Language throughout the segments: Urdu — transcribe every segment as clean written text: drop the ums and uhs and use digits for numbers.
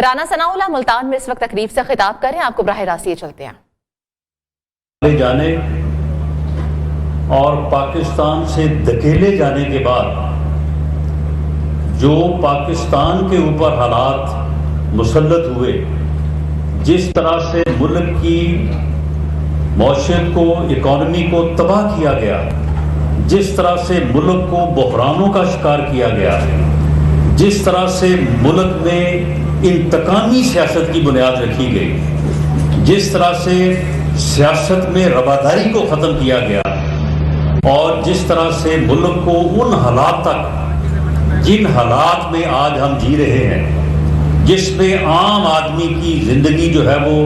رانا ثناءاللہ ملتان میں اس وقت تقریب سے خطاب کریں، آپ کو براہ راست یہ چلتے ہیں جانے اور پاکستان سے دھکیلے جانے کے بعد جو پاکستان کے اوپر حالات مسلط ہوئے، جس طرح سے ملک کی معیشت کو، اکانومی کو تباہ کیا گیا، جس طرح سے ملک کو بحرانوں کا شکار کیا گیا، جس طرح سے ملک میں انتقامی سیاست کی بنیاد رکھی گئی، جس طرح سے سیاست میں رواداری کو ختم کیا گیا، اور جس طرح سے ملک کو ان حالات تک، جن حالات میں آج ہم جی رہے ہیں، جس میں عام آدمی کی زندگی جو ہے وہ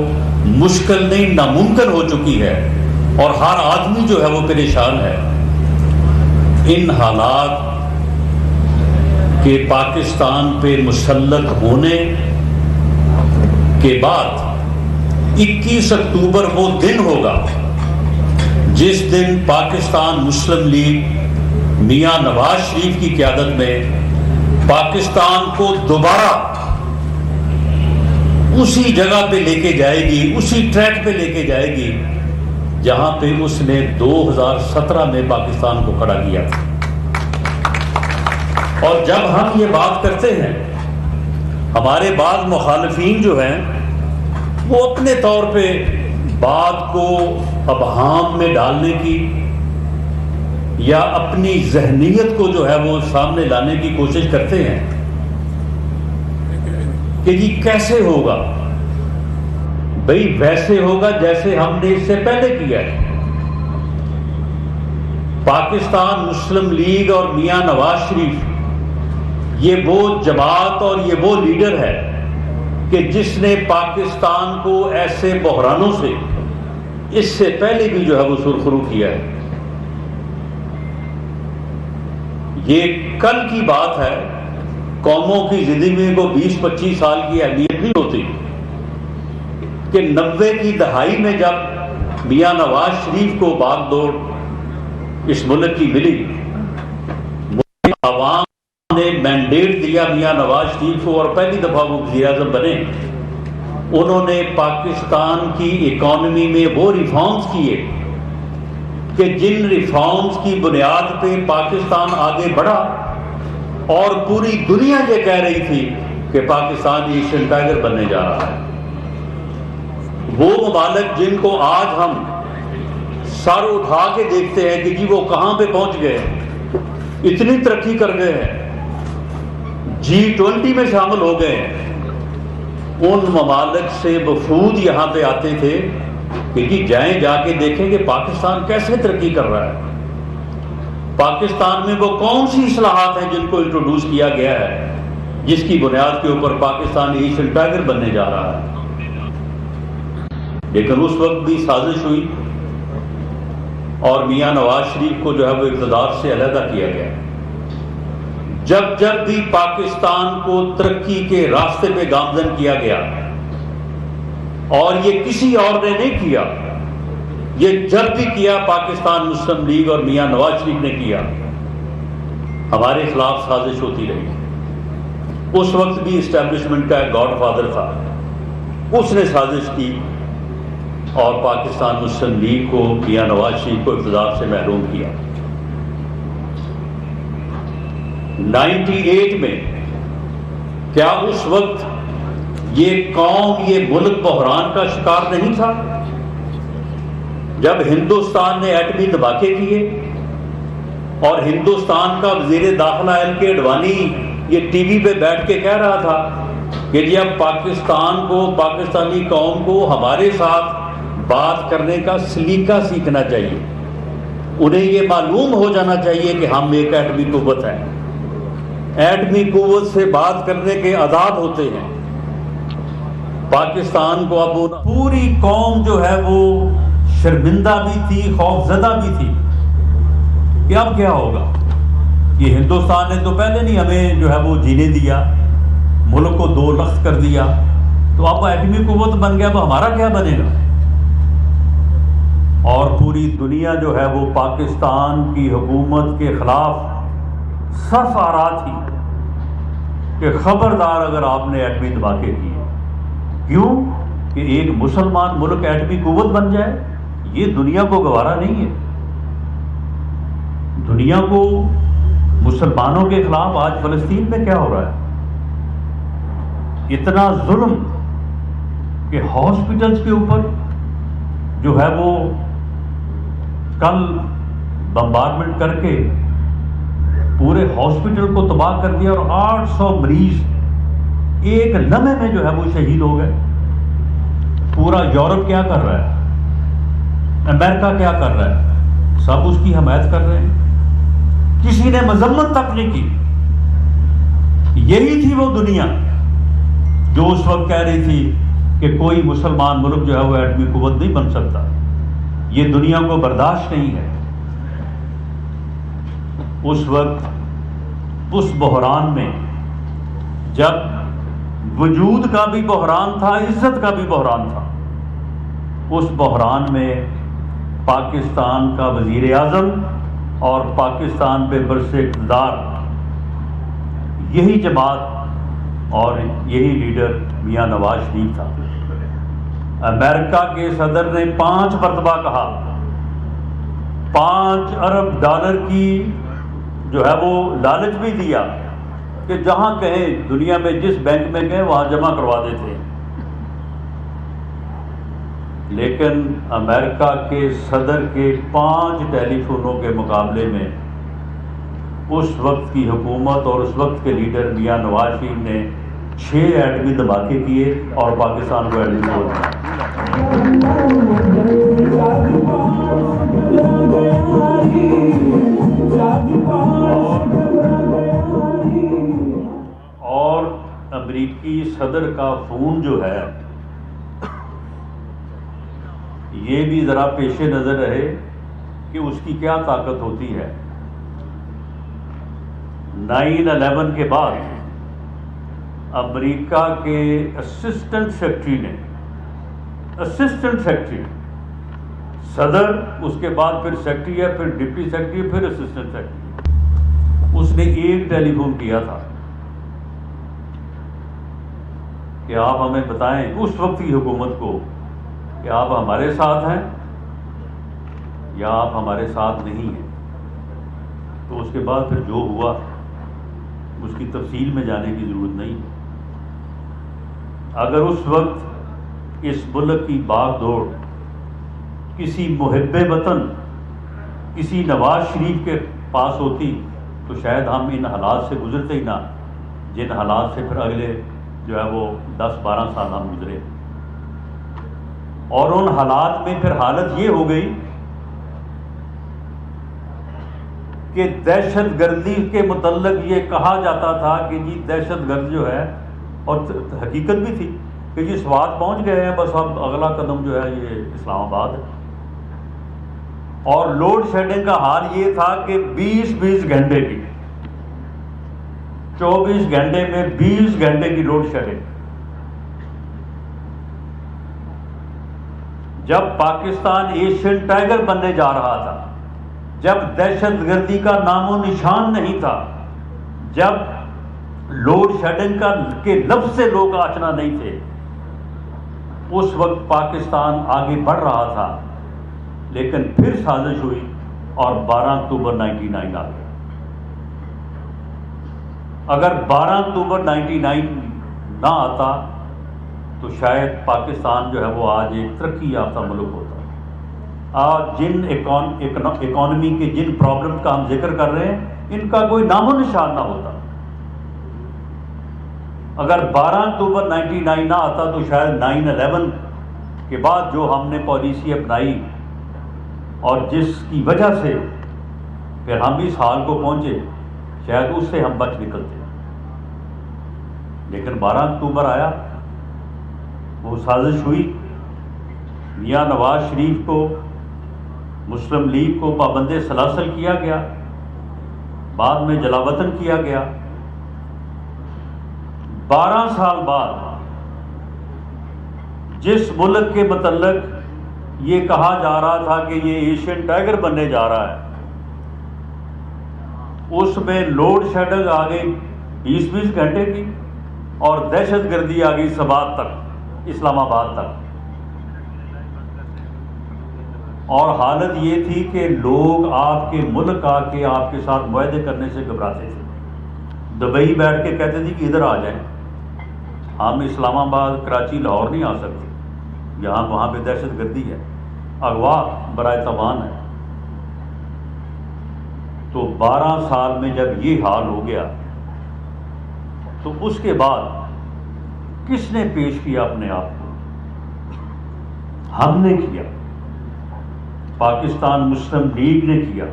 مشکل نہیں ناممکن ہو چکی ہے اور ہر آدمی جو ہے وہ پریشان ہے، ان حالات کہ پاکستان پہ مسلط ہونے کے بعد 21 اکتوبر وہ دن ہوگا جس دن پاکستان مسلم لیگ میاں نواز شریف کی قیادت میں پاکستان کو دوبارہ اسی جگہ پہ لے کے جائے گی، اسی ٹریک پہ لے کے جائے گی جہاں پہ اس نے 2017 میں پاکستان کو کھڑا کیا تھا۔ اور جب ہم یہ بات کرتے ہیں، ہمارے بعض مخالفین جو ہیں وہ اپنے طور پہ بات کو ابہام میں ڈالنے کی یا اپنی ذہنیت کو جو ہے وہ سامنے لانے کی کوشش کرتے ہیں کہ یہ کیسے ہوگا۔ بھئی ویسے ہوگا جیسے ہم نے اس سے پہلے کیا ہے۔ پاکستان مسلم لیگ اور میاں نواز شریف یہ وہ جماعت اور یہ وہ لیڈر ہے کہ جس نے پاکستان کو ایسے بحرانوں سے اس سے پہلے بھی جو ہے وہ سرخرو کیا ہے۔ یہ کل کی بات ہے، قوموں کی زندگی کو 20-25 سال کی اہمیت نہیں ہوتی کہ 90 کی دہائی میں جب میاں نواز شریف کو باغ دوڑ اس ملک کی ملی، عوام نے مینڈیٹ دیا میاں نواز شریف کو اور پہلی دفعہ وہ وزیر اعظم بنے۔ انہوں نے پاکستان کی اکانومی میں وہ ریفارمز کیے کہ جن ریفارمز کی بنیاد پہ پاکستان آگے بڑھا اور پوری دنیا یہ کہہ رہی تھی کہ پاکستان ایشین ٹائگر بننے جا رہا ہے۔ وہ ممالک جن کو آج ہم سر اٹھا کے دیکھتے ہیں کہ جی وہ کہاں پہ پہنچ گئے، اتنی ترقی کر گئے ہیں، G20 میں شامل ہو گئے ہیں، ان ممالک سے وفود یہاں پہ آتے تھے کہ جی جائیں جا کے دیکھیں کہ پاکستان کیسے ترقی کر رہا ہے، پاکستان میں وہ کون سی اصلاحات ہیں جن کو انٹروڈیوس کیا گیا ہے جس کی بنیاد کے اوپر پاکستان ایشین ٹائگر بننے جا رہا ہے۔ لیکن اس وقت بھی سازش ہوئی اور میاں نواز شریف کو جو ہے وہ اقتدار سے علیحدہ کیا گیا۔ جب بھی پاکستان کو ترقی کے راستے پہ گامزن کیا گیا، اور یہ کسی اور نے نہیں کیا، یہ جب بھی کیا پاکستان مسلم لیگ اور میاں نواز شریف نے کیا، ہمارے خلاف سازش ہوتی رہی۔ اس وقت بھی اسٹیبلشمنٹ کا ایک گاڈ فادر تھا، اس نے سازش کی اور پاکستان مسلم لیگ کو، میاں نواز شریف کو اقتدار سے محروم کیا۔ 98 میں کیا اس وقت یہ قوم، یہ ملک بحران کا شکار نہیں تھا جب ہندوستان نے ایٹمی دھماکے کیے اور ہندوستان کا وزیر داخلہ LK اڈوانی یہ ٹی وی پہ بیٹھ کے کہہ رہا تھا کہ جی اب پاکستان کو، پاکستانی قوم کو ہمارے ساتھ بات کرنے کا سلیقہ سیکھنا چاہیے، انہیں یہ معلوم ہو جانا چاہیے کہ ہم ایک ایٹمی قوت ہیں، ایٹمی قوت سے بات کرنے کے آداب ہوتے ہیں۔ پاکستان کو اب پوری قوم جو ہے وہ شرمندہ بھی تھی، خوف زدہ بھی تھی کہ اب کیا ہوگا، یہ ہندوستان نے تو پہلے نہیں ہمیں جو ہے وہ جینے دیا، ملک کو دو لخت کر دیا، تو اب ایٹمی قوت بن گیا، اب ہمارا کیا بنے گا۔ اور پوری دنیا جو ہے وہ پاکستان کی حکومت کے خلاف صف آ رہا تھی کہ خبردار اگر آپ نے ایٹمی دھماکے کیے۔ کیوں کہ ایک مسلمان ملک ایٹمی قوت بن جائے؟ یہ دنیا کو گوارا نہیں ہے. دنیا کو مسلمانوں کے خلاف آج فلسطین میں کیا ہو رہا ہے؟ اتنا ظلم کہ ہاسپٹلز کے اوپر جو ہے وہ کل بمبارمنٹ کر کے پورے ہاسپٹل کو تباہ کر دیا اور 800 مریض ایک لمحے میں جو ہے وہ شہید ہو گئے. پورا یورپ کیا کر رہا ہے؟ امریکہ کیا کر رہا ہے؟ سب اس کی حمایت کر رہے ہیں. کسی نے مذمت تک نہیں کی. یہی تھی وہ دنیا جو اس وقت کہہ رہی تھی کہ کوئی مسلمان ملک جو ہے وہ ایٹمی قوت نہیں بن سکتا. یہ دنیا کو برداشت نہیں ہے. اس وقت اس بحران میں جب وجود کا بھی بحران تھا، عزت کا بھی بحران تھا، اس بحران میں پاکستان کا وزیر اعظم اور پاکستان پہ برس اقتدار یہی جماعت اور یہی لیڈر میاں نواز شریف تھا. امریکہ کے صدر نے 5 مرتبہ کہا، 5 ارب ڈالر کی جو ہے وہ لالچ بھی دیا کہ جہاں کہیں دنیا میں جس بینک میں کہیں وہاں جمع کروا دیتے ہیں. لیکن امریکہ کے صدر کے 5 ٹیلی فونوں کے مقابلے میں اس وقت کی حکومت اور اس وقت کے لیڈر میاں نواز شریف نے 6 ایٹمی دھماکے کیے اور پاکستان کو ایٹمی قوت اور امریکی صدر کا فون جو ہے یہ بھی ذرا پیش نظر رہے کہ اس کی کیا طاقت ہوتی ہے. 9/11 کے بعد امریکہ کے اسسٹنٹ سیکرٹری صدر، اس کے بعد پھر سیکرٹری ہے، پھر ڈپٹی سیکرٹری، پھر اسسٹنٹ سیکرٹری، اس نے ایک ٹیلی فون کیا تھا کہ آپ ہمیں بتائیں اس وقت کی حکومت کو کہ آپ ہمارے ساتھ ہیں یا آپ ہمارے ساتھ نہیں ہیں. تو اس کے بعد پھر جو ہوا اس کی تفصیل میں جانے کی ضرورت نہیں. اگر اس وقت اس ملک کی باغ دوڑ کسی محب وطن، کسی نواز شریف کے پاس ہوتی تو شاید ہم ان حالات سے گزرتے ہی نہ، جن حالات سے پھر اگلے جو ہے وہ 10-12 سال ہم گزرے. اور ان حالات میں پھر حالت یہ ہو گئی کہ دہشت گردی کے متعلق یہ کہا جاتا تھا کہ جی دہشت گرد جو ہے، اور حقیقت بھی تھی کہ جی سوات پہنچ گئے ہیں، بس اب اگلا قدم جو ہے یہ اسلام آباد ہے. اور لوڈ شیڈنگ کا حال یہ تھا کہ 20 گھنٹے کی، 24 گھنٹے میں 20 گھنٹے کی لوڈ شیڈنگ. جب پاکستان ایشین ٹائیگر بننے جا رہا تھا، جب دہشت گردی کا نام و نشان نہیں تھا، جب لوڈ شیڈنگ کے لفظ سے لوگ آشنا نہیں تھے، اس وقت پاکستان آگے بڑھ رہا تھا. لیکن پھر سازش ہوئی اور 12 اکتوبر 99 آ گیا. اگر 12 اکتوبر 99 نہ آتا تو شاید پاکستان جو ہے وہ آج ایک ترقی یافتہ ملک ہوتا. آج جن اکانومی کے جن پرابلم کا ہم ذکر کر رہے ہیں ان کا کوئی نام و نشان نہ ہوتا. اگر 12 اکتوبر 99 نہ آتا تو شاید 9/11 کے بعد جو ہم نے پالیسی اپنائی اور جس کی وجہ سے پھر ہم اس حال کو پہنچے، شاید اس سے ہم بچ نکلتے. لیکن 12 اکتوبر آیا، وہ سازش ہوئی، میاں نواز شریف کو، مسلم لیگ کو پابند سلاسل کیا گیا، بعد میں جلا وطن کیا گیا. 12 سال بعد جس ملک کے متعلق یہ کہا جا رہا تھا کہ یہ ایشین ٹائیگر بننے جا رہا ہے، اس میں لوڈ شیڈنگ آ گئی 20 گھنٹے کی اور دہشت گردی آ گئی 7 تک. اسلام آباد تک، اور حالت یہ تھی کہ لوگ آپ کے ملک آ کے آپ کے ساتھ معاہدے کرنے سے گھبراتے تھے. دبئی بیٹھ کے کہتے تھے کہ ادھر آ جائیں، ہم اسلام آباد، کراچی، لاہور نہیں آ سکتے، یہاں وہاں پہ دہشت گردی ہے، اغوا برائے تاوان ہے. تو 12 سال میں جب یہ حال ہو گیا تو اس کے بعد کس نے پیش کیا اپنے آپ کو؟ ہم نے کیا، پاکستان مسلم لیگ نے کیا،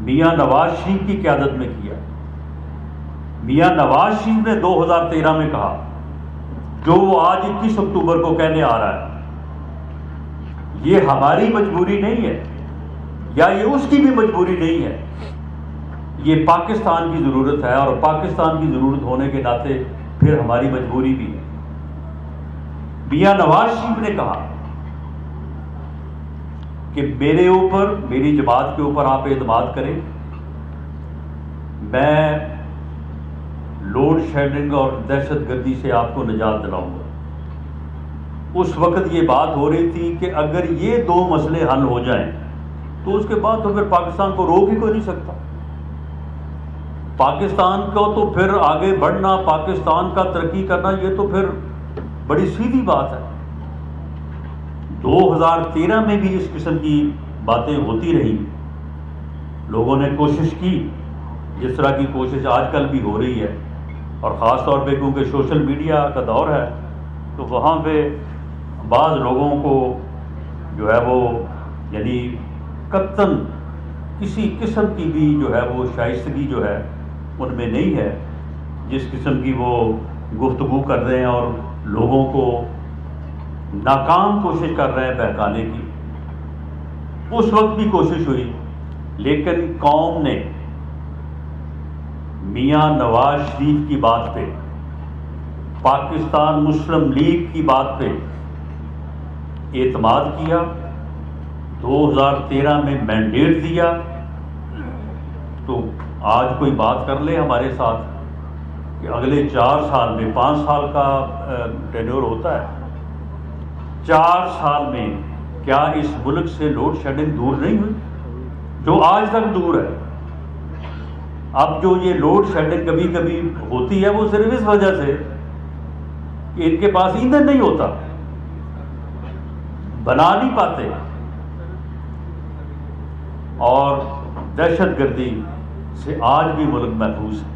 میاں نواز شریف کی قیادت میں کیا. میاں نواز شریف نے 2013 میں کہا جو وہ آج 21 اکتوبر کو کہنے آ رہا ہے، یہ ہماری مجبوری نہیں ہے یا یہ اس کی بھی مجبوری نہیں ہے، یہ پاکستان کی ضرورت ہے، اور پاکستان کی ضرورت ہونے کے ناطے پھر ہماری مجبوری بھی ہے. میاں نواز شریف نے کہا کہ میرے اوپر، میری جماعت کے اوپر آپ اعتماد کریں، میں لوڈ شیڈنگ اور دہشت گردی سے آپ کو نجات دلاؤں گا. اس وقت یہ بات ہو رہی تھی کہ اگر یہ 2 مسئلے حل ہو جائیں تو اس کے بعد تو پھر پاکستان کو روک ہی کوئی نہیں سکتا. پاکستان کو تو پھر آگے بڑھنا، پاکستان کا ترقی کرنا، یہ تو پھر بڑی سیدھی بات ہے. 2013 میں بھی اس قسم کی باتیں ہوتی رہی، لوگوں نے کوشش کی جس طرح کی کوشش آج کل بھی ہو رہی ہے، اور خاص طور پہ کیونکہ سوشل میڈیا کا دور ہے تو وہاں پہ بعض لوگوں کو جو ہے وہ یعنی قطعاً کسی قسم کی بھی جو ہے وہ شائستگی جو ہے ان میں نہیں ہے، جس قسم کی وہ گفتگو کر رہے ہیں اور لوگوں کو ناکام کوشش کر رہے ہیں بہکانے کی. اس وقت بھی کوشش ہوئی، لیکن قوم نے میاں نواز شریف کی بات پہ، پاکستان مسلم لیگ کی بات پہ اعتماد کیا. 2013 میں مینڈیٹ دیا. تو آج کوئی بات کر لے ہمارے ساتھ کہ اگلے 4 سال میں، 5 سال کا ٹینیور ہوتا ہے، 4 سال میں کیا اس ملک سے لوڈ شیڈنگ دور نہیں ہوئی جو آج تک دور ہے؟ اب جو یہ لوڈ شیڈنگ کبھی کبھی ہوتی ہے وہ صرف اس وجہ سے کہ ان کے پاس ایندھن نہیں ہوتا، بنا نہیں پاتے، اور دہشت گردی سے آج بھی ملک محفوظ ہے.